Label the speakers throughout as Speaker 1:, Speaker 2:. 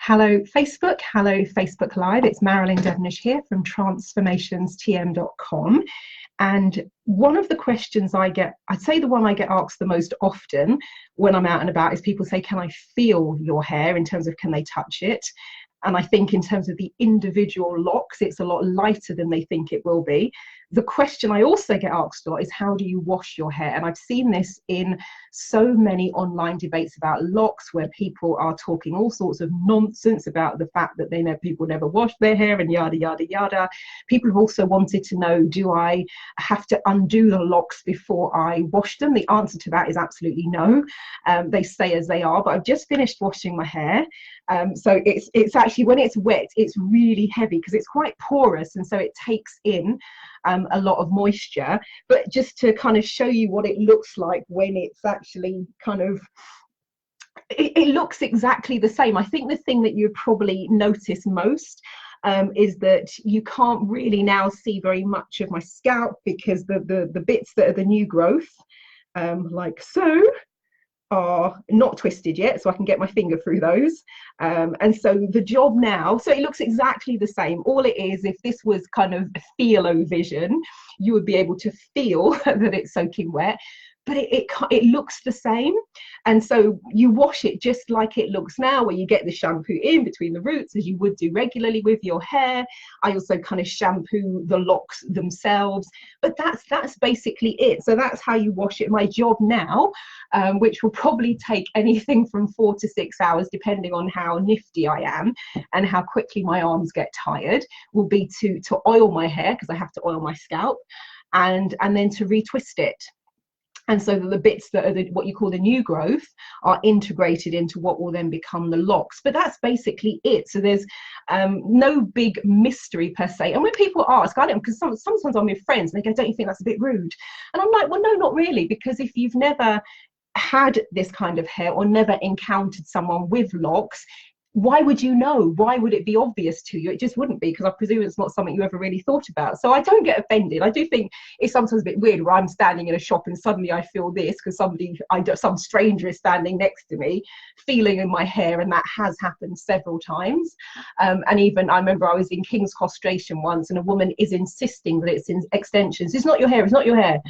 Speaker 1: Hello Facebook, hello Facebook Live. It's Marilyn Devonish here from transformationstm.com. And one of the questions I get, I'd say the one I get asked the most often when I'm out and about is people say, can I feel your hair, in terms of can they touch it? And I think in terms of the individual locks, it's a lot lighter than they think it will be. The question I also get asked a lot is, how do you wash your hair? And I've seen this in so many online debates about locks, where people are talking all sorts of nonsense about the fact that people never wash their hair and yada, yada, yada. People have also wanted to know, do I have to undo the locks before I wash them? The answer to that is absolutely no. They stay as they are, but I've just finished washing my hair. So it's actually, when it's wet, it's really heavy because it's quite porous, and so it takes in a lot of moisture. But just to kind of show you what it looks like when it's actually kind of, it looks exactly the same. I think the thing that you probably notice most is that you can't really now see very much of my scalp, because the bits that are the new growth, like so, are not twisted yet, so I can get my finger through those. And so the job now, so it looks exactly the same. All it is, if this was kind of philo vision, you would be able to feel that it's soaking wet, but it looks the same. And so you wash it just like it looks now, where you get the shampoo in between the roots, as you would do regularly with your hair. I also kind of shampoo the locks themselves, but that's basically it. So that's how you wash it. My job now, which will probably take anything from 4 to 6 hours, depending on how nifty I am and how quickly my arms get tired, will be to oil my hair, because I have to oil my scalp, and then to retwist it. And so the bits that are what you call the new growth are integrated into what will then become the locks. But that's basically it. So there's no big mystery per se. And when people ask, I don't, because sometimes I'm with friends and they go, don't you think that's a bit rude? And I'm like, well, no, not really, because if you've never had this kind of hair or never encountered someone with locks, why would you know? Why would it be obvious to you? It just wouldn't be, because I presume it's not something you ever really thought about. So I don't get offended. I do think it's sometimes a bit weird where I'm standing in a shop and suddenly I feel this because some stranger is standing next to me feeling in my hair, and that has happened several times. And even I remember I was in King's Cross Station once, and a woman is insisting that it's in extensions. It's not your hair, it's not your hair.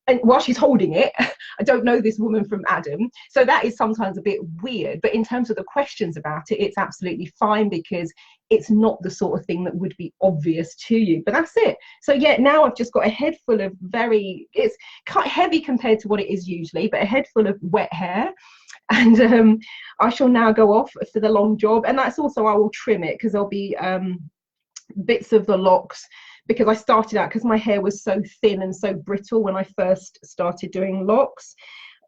Speaker 1: And while she's holding it, I don't know this woman from Adam. So that is sometimes a bit weird. But in terms of the questions about it, it's absolutely fine, because it's not the sort of thing that would be obvious to you. But that's it. So yeah, now I've just got a head full of it's quite heavy compared to what it is usually, but a head full of wet hair. And I shall now go off for the long job. And that's also, I will trim it, because there'll be bits of the locks, because I started out, because my hair was so thin and so brittle when I first started doing locks,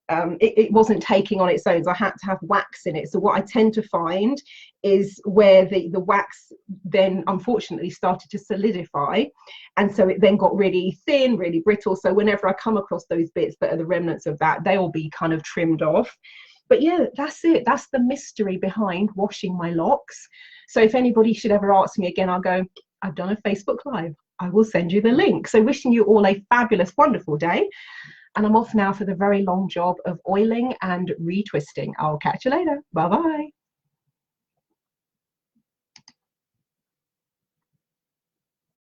Speaker 1: it wasn't taking on its own, so I had to have wax in it. So what I tend to find is where the wax then unfortunately started to solidify, and so it then got really thin, really brittle. So whenever I come across those bits that are the remnants of that, they will be kind of trimmed off. But yeah, that's it. That's the mystery behind washing my locks. So if anybody should ever ask me again, I'll go, I've done a Facebook Live. I will send you the link. So wishing you all a fabulous, wonderful day. And I'm off now for the very long job of oiling and retwisting. I'll catch you later. Bye-bye.